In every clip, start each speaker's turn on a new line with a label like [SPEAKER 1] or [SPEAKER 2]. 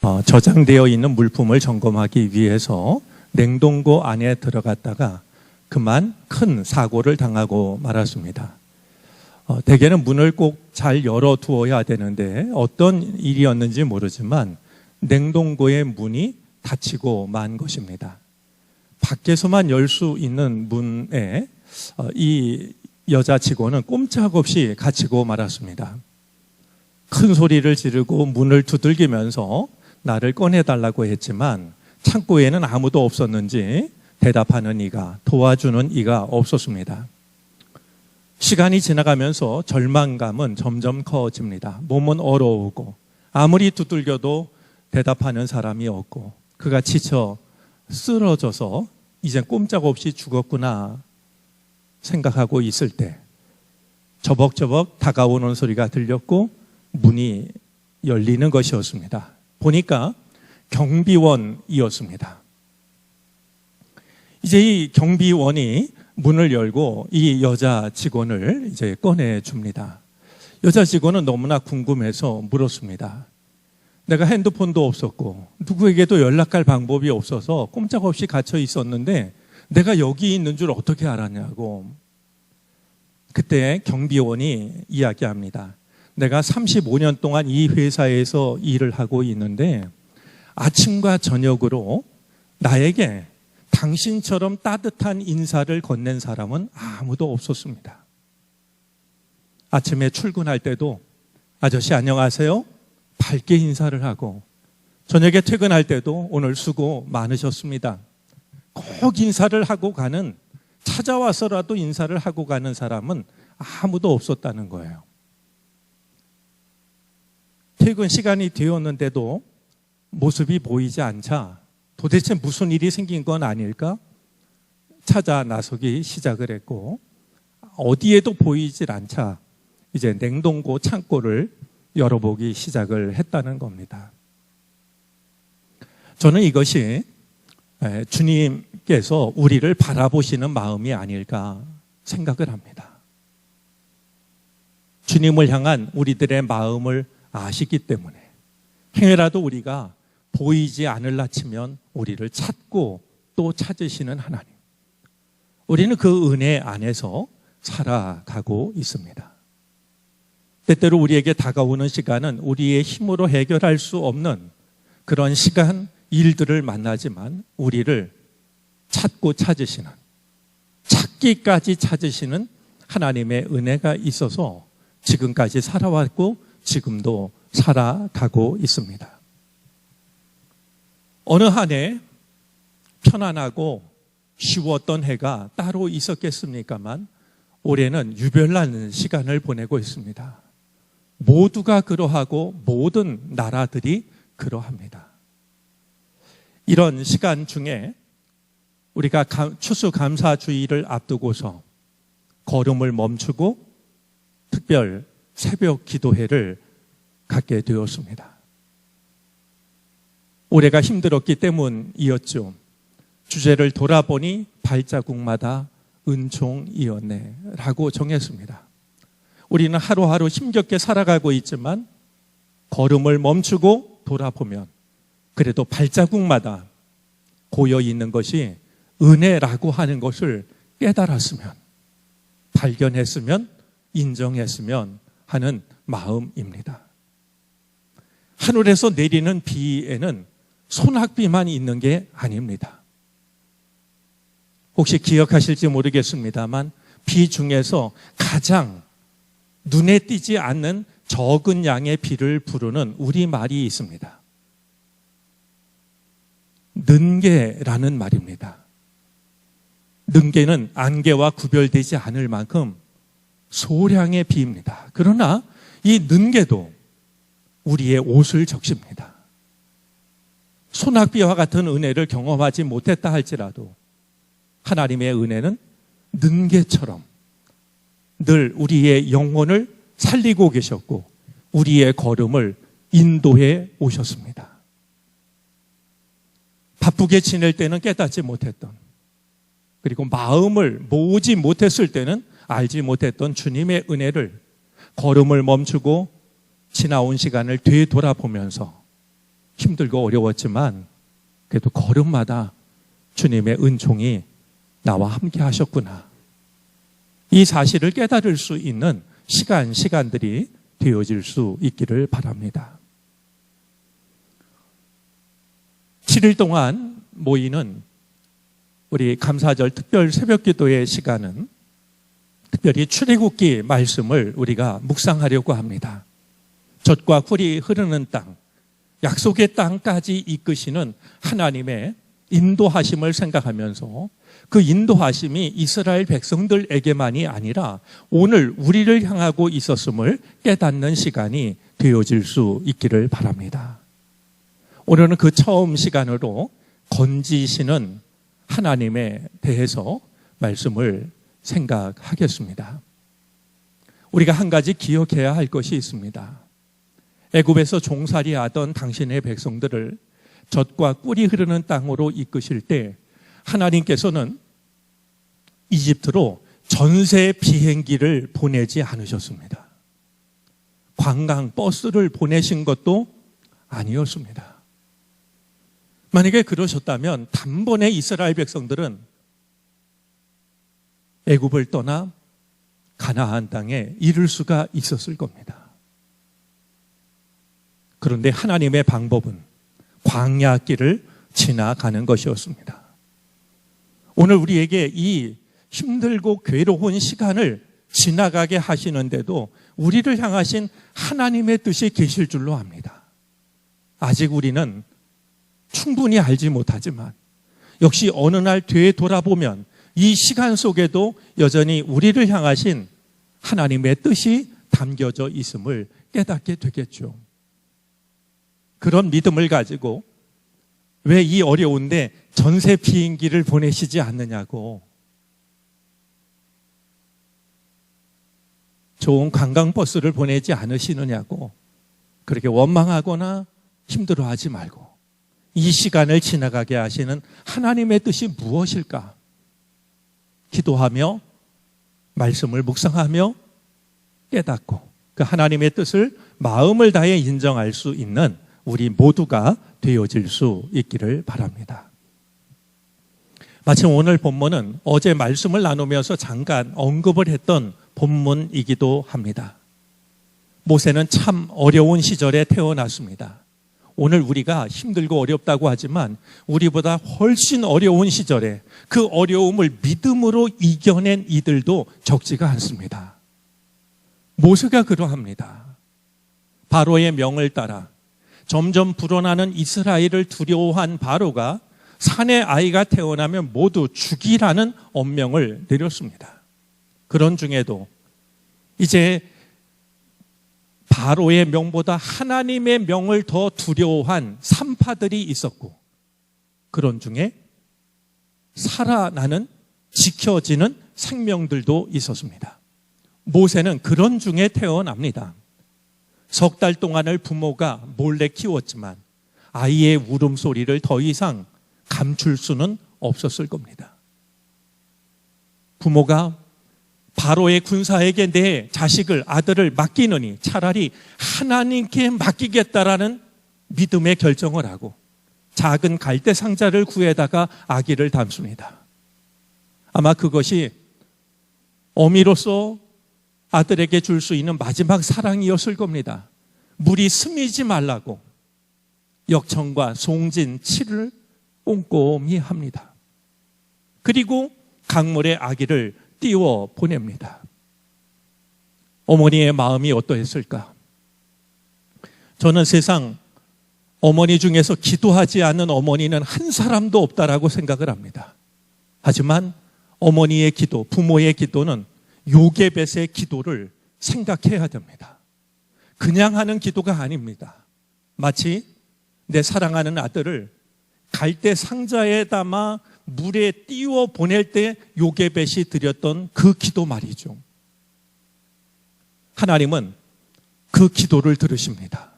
[SPEAKER 1] 저장되어 있는 물품을 점검하기 위해서 냉동고 안에 들어갔다가 그만 큰 사고를 당하고 말았습니다. 대개는 문을 꼭 잘 열어두어야 되는데 어떤 일이었는지 모르지만 냉동고의 문이 닫히고 만 것입니다. 밖에서만 열 수 있는 문에 이 여자 직원은 꼼짝없이 갇히고 말았습니다. 큰 소리를 지르고 문을 두들기면서 나를 꺼내달라고 했지만 창고에는 아무도 없었는지 대답하는 이가, 도와주는 이가 없었습니다. 시간이 지나가면서 절망감은 점점 커집니다. 몸은 얼어오고 아무리 두들겨도 대답하는 사람이 없고 그가 지쳐 쓰러져서 이젠 꼼짝없이 죽었구나 생각하고 있을 때 저벅저벅 다가오는 소리가 들렸고 문이 열리는 것이었습니다. 보니까 경비원이었습니다. 이제 이 경비원이 문을 열고 이 여자 직원을 이제 꺼내줍니다. 여자 직원은 너무나 궁금해서 물었습니다. 내가 핸드폰도 없었고 누구에게도 연락할 방법이 없어서 꼼짝없이 갇혀 있었는데 내가 여기 있는 줄 어떻게 알았냐고. 그때 경비원이 이야기합니다. 내가 35년 동안 이 회사에서 일을 하고 있는데 아침과 저녁으로 나에게 당신처럼 따뜻한 인사를 건넨 사람은 아무도 없었습니다. 아침에 출근할 때도 아저씨 안녕하세요 밝게 인사를 하고 저녁에 퇴근할 때도 오늘 수고 많으셨습니다. 꼭 인사를 하고 가는, 찾아와서라도 인사를 하고 가는 사람은 아무도 없었다는 거예요. 퇴근 시간이 되었는데도 모습이 보이지 않자 도대체 무슨 일이 생긴 건 아닐까? 찾아 나서기 시작을 했고 어디에도 보이질 않자 이제 냉동고 창고를 열어보기 시작을 했다는 겁니다. 저는 이것이 주님께서 우리를 바라보시는 마음이 아닐까 생각을 합니다. 주님을 향한 우리들의 마음을 아시기 때문에 행여라도 우리가 보이지 않을라 치면 우리를 찾고 또 찾으시는 하나님. 우리는 그 은혜 안에서 살아가고 있습니다. 때때로 우리에게 다가오는 시간은 우리의 힘으로 해결할 수 없는 그런 시간, 일들을 만나지만 우리를 찾고 찾으시는, 찾기까지 찾으시는 하나님의 은혜가 있어서 지금까지 살아왔고 지금도 살아가고 있습니다. 어느 한 해 편안하고 쉬웠던 해가 따로 있었겠습니까만 올해는 유별난 시간을 보내고 있습니다. 모두가 그러하고 모든 나라들이 그러합니다. 이런 시간 중에 우리가 추수감사주의를 앞두고서 걸음을 멈추고 특별 새벽 기도회를 갖게 되었습니다. 올해가 힘들었기 때문이었죠. 주제를 돌아보니 발자국마다 은총이었네 라고 정했습니다. 우리는 하루하루 힘겹게 살아가고 있지만 걸음을 멈추고 돌아보면 그래도 발자국마다 고여있는 것이 은혜라고 하는 것을 깨달았으면, 발견했으면, 인정했으면 하는 마음입니다. 하늘에서 내리는 비에는 소낙비만 있는 게 아닙니다. 혹시 기억하실지 모르겠습니다만 비 중에서 가장 눈에 띄지 않는 적은 양의 비를 부르는 우리말이 있습니다. 는개라는 말입니다. 는개는 안개와 구별되지 않을 만큼 소량의 비입니다. 그러나 이 는개도 우리의 옷을 적십니다. 소낙비와 같은 은혜를 경험하지 못했다 할지라도 하나님의 은혜는 는개처럼 늘 우리의 영혼을 살리고 계셨고 우리의 걸음을 인도해 오셨습니다. 바쁘게 지낼 때는 깨닫지 못했던, 그리고 마음을 모으지 못했을 때는 알지 못했던 주님의 은혜를 걸음을 멈추고 지나온 시간을 되돌아보면서 힘들고 어려웠지만 그래도 걸음마다 주님의 은총이 나와 함께 하셨구나. 이 사실을 깨달을 수 있는 시간들이 되어질 수 있기를 바랍니다. 7일 동안 모이는 우리 감사절 특별 새벽기도의 시간은 특별히 출애굽기 말씀을 우리가 묵상하려고 합니다. 젖과 꿀이 흐르는 땅, 약속의 땅까지 이끄시는 하나님의 인도하심을 생각하면서 그 인도하심이 이스라엘 백성들에게만이 아니라 오늘 우리를 향하고 있었음을 깨닫는 시간이 되어질 수 있기를 바랍니다. 오늘은 그 처음 시간으로 건지시는 하나님에 대해서 말씀을 생각하겠습니다. 우리가 한 가지 기억해야 할 것이 있습니다. 애굽에서 종살이하던 당신의 백성들을 젖과 꿀이 흐르는 땅으로 이끄실 때 하나님께서는 이집트로 전세 비행기를 보내지 않으셨습니다. 관광 버스를 보내신 것도 아니었습니다. 만약에 그러셨다면 단번에 이스라엘 백성들은 애굽을 떠나 가나안 땅에 이를 수가 있었을 겁니다. 그런데 하나님의 방법은 광야길을 지나가는 것이었습니다. 오늘 우리에게 이 힘들고 괴로운 시간을 지나가게 하시는데도 우리를 향하신 하나님의 뜻이 계실 줄로 압니다. 아직 우리는 충분히 알지 못하지만 역시 어느 날 되돌아보면 이 시간 속에도 여전히 우리를 향하신 하나님의 뜻이 담겨져 있음을 깨닫게 되겠죠. 그런 믿음을 가지고 왜 이 어려운데 전세 비행기를 보내시지 않느냐고, 좋은 관광버스를 보내지 않으시느냐고 그렇게 원망하거나 힘들어하지 말고 이 시간을 지나가게 하시는 하나님의 뜻이 무엇일까? 기도하며 말씀을 묵상하며 깨닫고 그 하나님의 뜻을 마음을 다해 인정할 수 있는 우리 모두가 되어질 수 있기를 바랍니다. 마침 오늘 본문은 어제 말씀을 나누면서 잠깐 언급을 했던 본문이기도 합니다. 모세는 참 어려운 시절에 태어났습니다. 오늘 우리가 힘들고 어렵다고 하지만 우리보다 훨씬 어려운 시절에 그 어려움을 믿음으로 이겨낸 이들도 적지가 않습니다. 모세가 그러합니다. 바로의 명을 따라 점점 불어나는 이스라엘을 두려워한 바로가 산의 아이가 태어나면 모두 죽이라는 엄명을 내렸습니다. 그런 중에도 이제 바로의 명보다 하나님의 명을 더 두려워한 산파들이 있었고, 그런 중에 살아나는 지켜지는 생명들도 있었습니다. 모세는 그런 중에 태어납니다. 석 달 동안을 부모가 몰래 키웠지만 아이의 울음소리를 더 이상 감출 수는 없었을 겁니다. 부모가 바로의 군사에게 내 자식을, 아들을 맡기느니 차라리 하나님께 맡기겠다라는 믿음의 결정을 하고 작은 갈대 상자를 구해다가 아기를 담습니다. 아마 그것이 어미로서 아들에게 줄 수 있는 마지막 사랑이었을 겁니다. 물이 스미지 말라고 역청과 송진, 치를 꼼꼼히 합니다. 그리고 강물에 아기를 띄워 보냅니다. 어머니의 마음이 어떠했을까? 저는 세상 어머니 중에서 기도하지 않는 어머니는 한 사람도 없다라고 생각을 합니다. 하지만 어머니의 기도, 부모의 기도는 요게벳의 기도를 생각해야 됩니다. 그냥 하는 기도가 아닙니다. 마치 내 사랑하는 아들을 갈대 상자에 담아 물에 띄워 보낼 때 요게벳이 드렸던 그 기도 말이죠. 하나님은 그 기도를 들으십니다.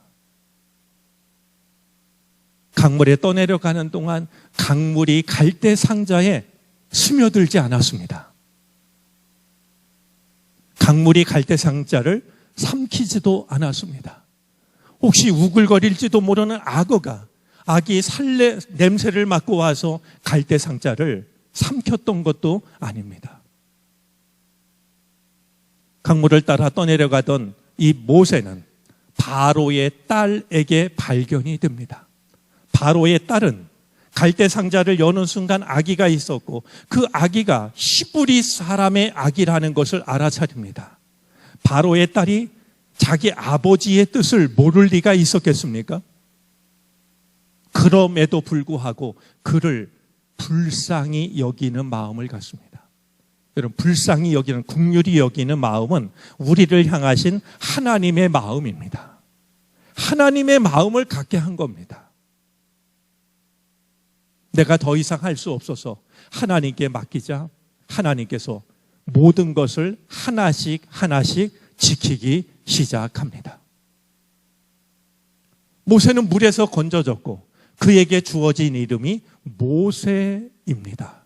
[SPEAKER 1] 강물에 떠내려가는 동안 강물이 갈대 상자에 스며들지 않았습니다. 강물이 갈대 상자를 삼키지도 않았습니다. 혹시 우글거릴지도 모르는 악어가 아기 살레 냄새를 맡고 와서 갈대 상자를 삼켰던 것도 아닙니다. 강물을 따라 떠내려가던 이 모세는 바로의 딸에게 발견이 됩니다. 바로의 딸은 갈대 상자를 여는 순간 아기가 있었고 그 아기가 히브리 사람의 아기라는 것을 알아차립니다. 바로의 딸이 자기 아버지의 뜻을 모를 리가 있었겠습니까? 그럼에도 불구하고 그를 불쌍히 여기는 마음을 갖습니다. 여러분, 불쌍히 여기는, 긍휼히 여기는 마음은 우리를 향하신 하나님의 마음입니다. 하나님의 마음을 갖게 한 겁니다. 내가 더 이상 할 수 없어서 하나님께 맡기자 하나님께서 모든 것을 하나씩 하나씩 지키기 시작합니다. 모세는 물에서 건져졌고 그에게 주어진 이름이 모세입니다.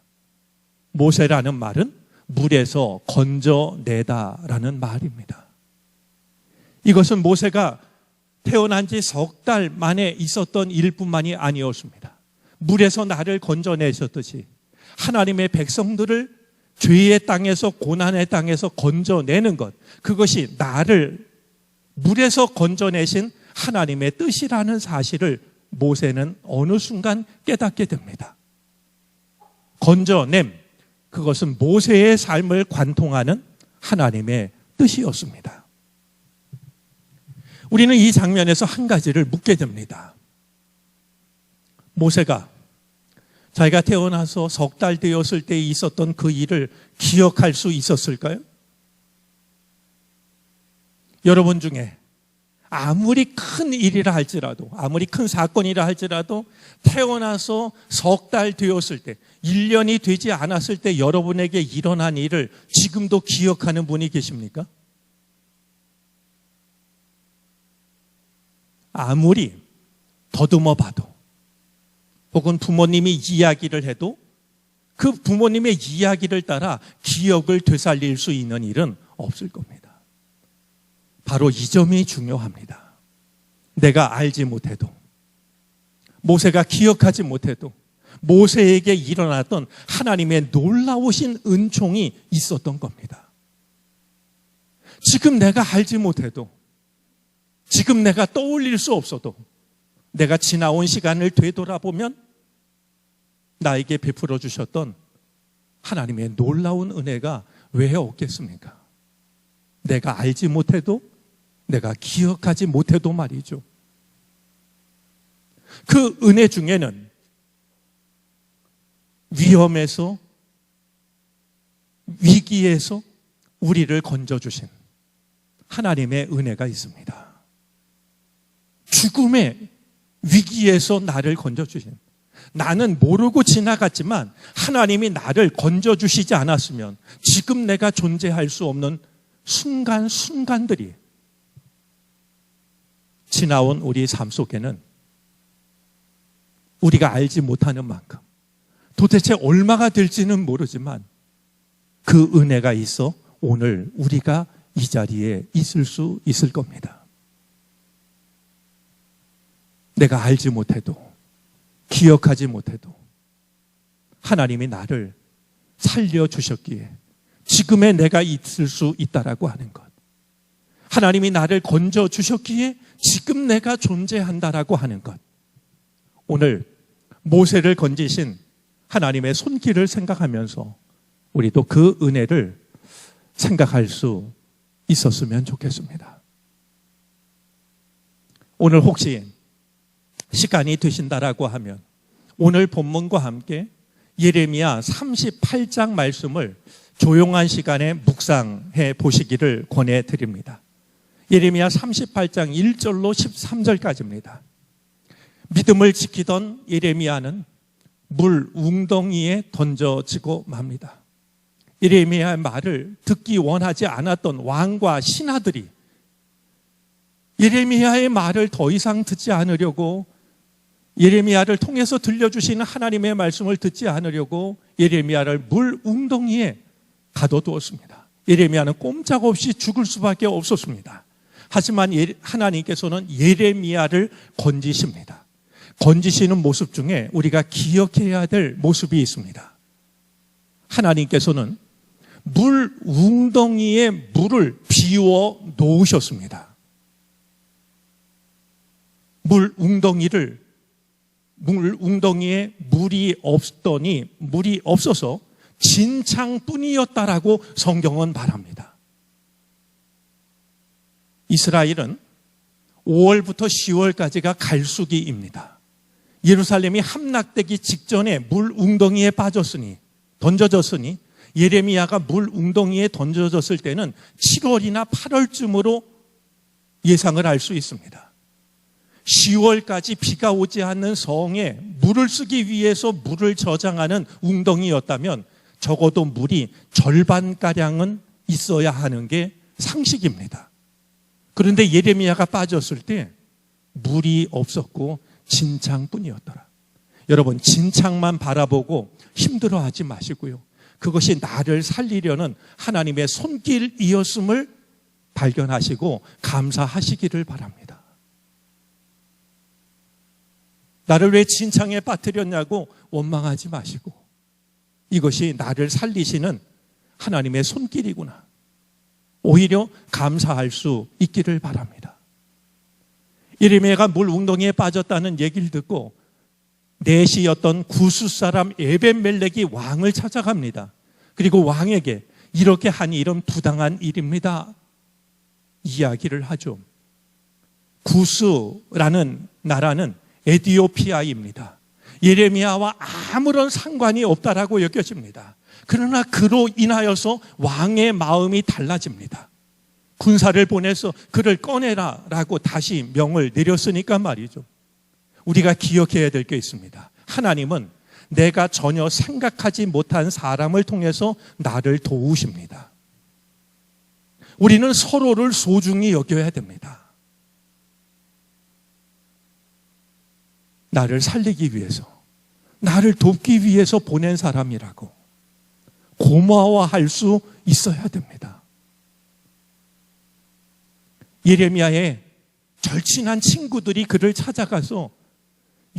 [SPEAKER 1] 모세라는 말은 물에서 건져내다라는 말입니다. 이것은 모세가 태어난 지 석 달 만에 있었던 일뿐만이 아니었습니다. 물에서 나를 건져내셨듯이 하나님의 백성들을 죄의 땅에서, 고난의 땅에서 건져내는 것, 그것이 나를 물에서 건져내신 하나님의 뜻이라는 사실을 모세는 어느 순간 깨닫게 됩니다. 건져냄, 그것은 모세의 삶을 관통하는 하나님의 뜻이었습니다. 우리는 이 장면에서 한 가지를 묻게 됩니다. 모세가 자기가 태어나서 석 달 되었을 때 있었던 그 일을 기억할 수 있었을까요? 여러분 중에 아무리 큰 일이라 할지라도, 아무리 큰 사건이라 할지라도 태어나서 석 달 되었을 때, 1년이 되지 않았을 때 여러분에게 일어난 일을 지금도 기억하는 분이 계십니까? 아무리 더듬어 봐도, 혹은 부모님이 이야기를 해도 그 부모님의 이야기를 따라 기억을 되살릴 수 있는 일은 없을 겁니다. 바로 이 점이 중요합니다. 내가 알지 못해도, 모세가 기억하지 못해도 모세에게 일어났던 하나님의 놀라우신 은총이 있었던 겁니다. 지금 내가 알지 못해도, 지금 내가 떠올릴 수 없어도 내가 지나온 시간을 되돌아보면 나에게 베풀어 주셨던 하나님의 놀라운 은혜가 왜 없겠습니까? 내가 알지 못해도, 내가 기억하지 못해도 말이죠. 그 은혜 중에는 위험에서, 위기에서 우리를 건져주신 하나님의 은혜가 있습니다. 죽음의 위기에서 나를 건져주신, 나는 모르고 지나갔지만 하나님이 나를 건져주시지 않았으면 지금 내가 존재할 수 없는 순간순간들이 지나온 우리 삶 속에는 우리가 알지 못하는 만큼 도대체 얼마가 될지는 모르지만 그 은혜가 있어 오늘 우리가 이 자리에 있을 수 있을 겁니다. 내가 알지 못해도, 기억하지 못해도 하나님이 나를 살려주셨기에 지금의 내가 있을 수 있다라고 하는 것, 하나님이 나를 건져주셨기에 지금 내가 존재한다라고 하는 것, 오늘 모세를 건지신 하나님의 손길을 생각하면서 우리도 그 은혜를 생각할 수 있었으면 좋겠습니다. 오늘 혹시 시간이 되신다라고 하면 오늘 본문과 함께 예레미야 38장 말씀을 조용한 시간에 묵상해 보시기를 권해드립니다. 예레미야 38장 1절로 13절까지입니다. 믿음을 지키던 예레미야는 물 웅덩이에 던져지고 맙니다. 예레미야의 말을 듣기 원하지 않았던 왕과 신하들이 예레미야의 말을 더 이상 듣지 않으려고, 예레미야를 통해서 들려주시는 하나님의 말씀을 듣지 않으려고 예레미야를 물 웅덩이에 가둬두었습니다. 예레미야는 꼼짝없이 죽을 수밖에 없었습니다. 하지만 하나님께서는 예레미야를 건지십니다. 건지시는 모습 중에 우리가 기억해야 될 모습이 있습니다. 하나님께서는 물 웅덩이에 물을 비워 놓으셨습니다. 물 웅덩이에 물이 없더니 물이 없어서 진창뿐이었다라고 성경은 말합니다. 이스라엘은 5월부터 10월까지가 갈수기입니다. 예루살렘이 함락되기 직전에 물 웅덩이에 던져졌으니 예레미야가 물 웅덩이에 던져졌을 때는 7월이나 8월쯤으로 예상을 할 수 있습니다. 10월까지 비가 오지 않는 성에 물을 쓰기 위해서 물을 저장하는 웅덩이였다면 적어도 물이 절반가량은 있어야 하는 게 상식입니다. 그런데 예레미야가 빠졌을 때 물이 없었고 진창뿐이었더라. 여러분, 진창만 바라보고 힘들어하지 마시고요. 그것이 나를 살리려는 하나님의 손길이었음을 발견하시고 감사하시기를 바랍니다. 나를 왜 진창에 빠뜨렸냐고 원망하지 마시고 이것이 나를 살리시는 하나님의 손길이구나. 오히려 감사할 수 있기를 바랍니다. 예레미야가 물 웅덩이에 빠졌다는 얘기를 듣고 내시였던 구스 사람 에벤멜렉이 왕을 찾아갑니다. 그리고 왕에게 이렇게 한 일은 부당한 일입니다. 이야기를 하죠. 구스라는 나라는 에티오피아입니다. 예레미야와 아무런 상관이 없다라고 여겨집니다. 그러나 그로 인하여서 왕의 마음이 달라집니다. 군사를 보내서 그를 꺼내라라고 다시 명을 내렸으니까 말이죠. 우리가 기억해야 될 게 있습니다. 하나님은 내가 전혀 생각하지 못한 사람을 통해서 나를 도우십니다. 우리는 서로를 소중히 여겨야 됩니다. 나를 살리기 위해서, 나를 돕기 위해서 보낸 사람이라고 고마워할 수 있어야 됩니다. 예레미야의 절친한 친구들이 그를 찾아가서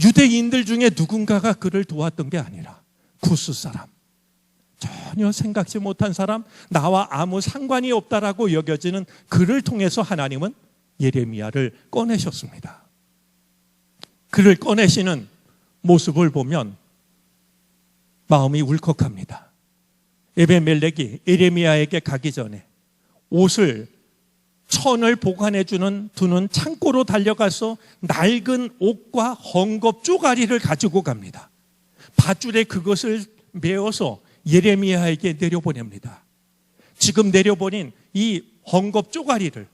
[SPEAKER 1] 유대인들 중에 누군가가 그를 도왔던 게 아니라 구스 사람, 전혀 생각지 못한 사람, 나와 아무 상관이 없다라고 여겨지는 그를 통해서 하나님은 예레미야를 꺼내셨습니다. 그를 꺼내시는 모습을 보면 마음이 울컥합니다. 에벤멜렉이 예레미야에게 가기 전에 천을 보관해주는 두는 창고로 달려가서 낡은 옷과 헝겊 쪼가리를 가지고 갑니다. 밧줄에 그것을 메어서 예레미야에게 내려보냅니다. 지금 내려보낸 이 헝겊 쪼가리를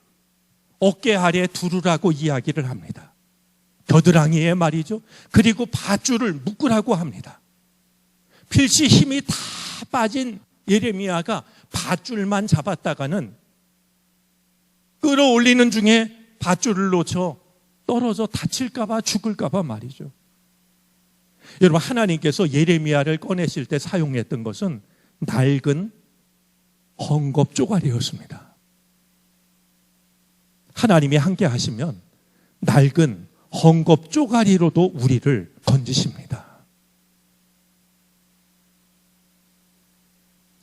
[SPEAKER 1] 어깨 아래에 두르라고 이야기를 합니다. 겨드랑이에 말이죠. 그리고 밧줄을 묶으라고 합니다. 필시 힘이 다 빠진 예레미야가 밧줄만 잡았다가는 끌어올리는 중에 밧줄을 놓쳐 떨어져 다칠까봐 죽을까봐 말이죠. 여러분, 하나님께서 예레미야를 꺼내실 때 사용했던 것은 낡은 헝겊 쪼가리였습니다. 하나님이 함께 하시면 낡은 헝겊 쪼가리로도 우리를 건지십니다.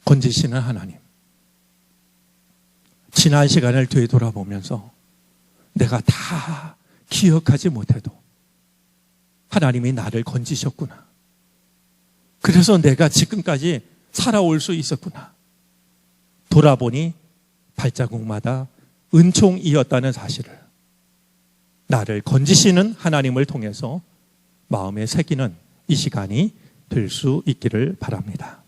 [SPEAKER 1] 건지시는 하나님. 지난 시간을 되돌아보면서 내가 다 기억하지 못해도 하나님이 나를 건지셨구나. 그래서 내가 지금까지 살아올 수 있었구나. 돌아보니 발자국마다 은총이었다는 사실을 나를 건지시는 하나님을 통해서 마음에 새기는 이 시간이 될 수 있기를 바랍니다.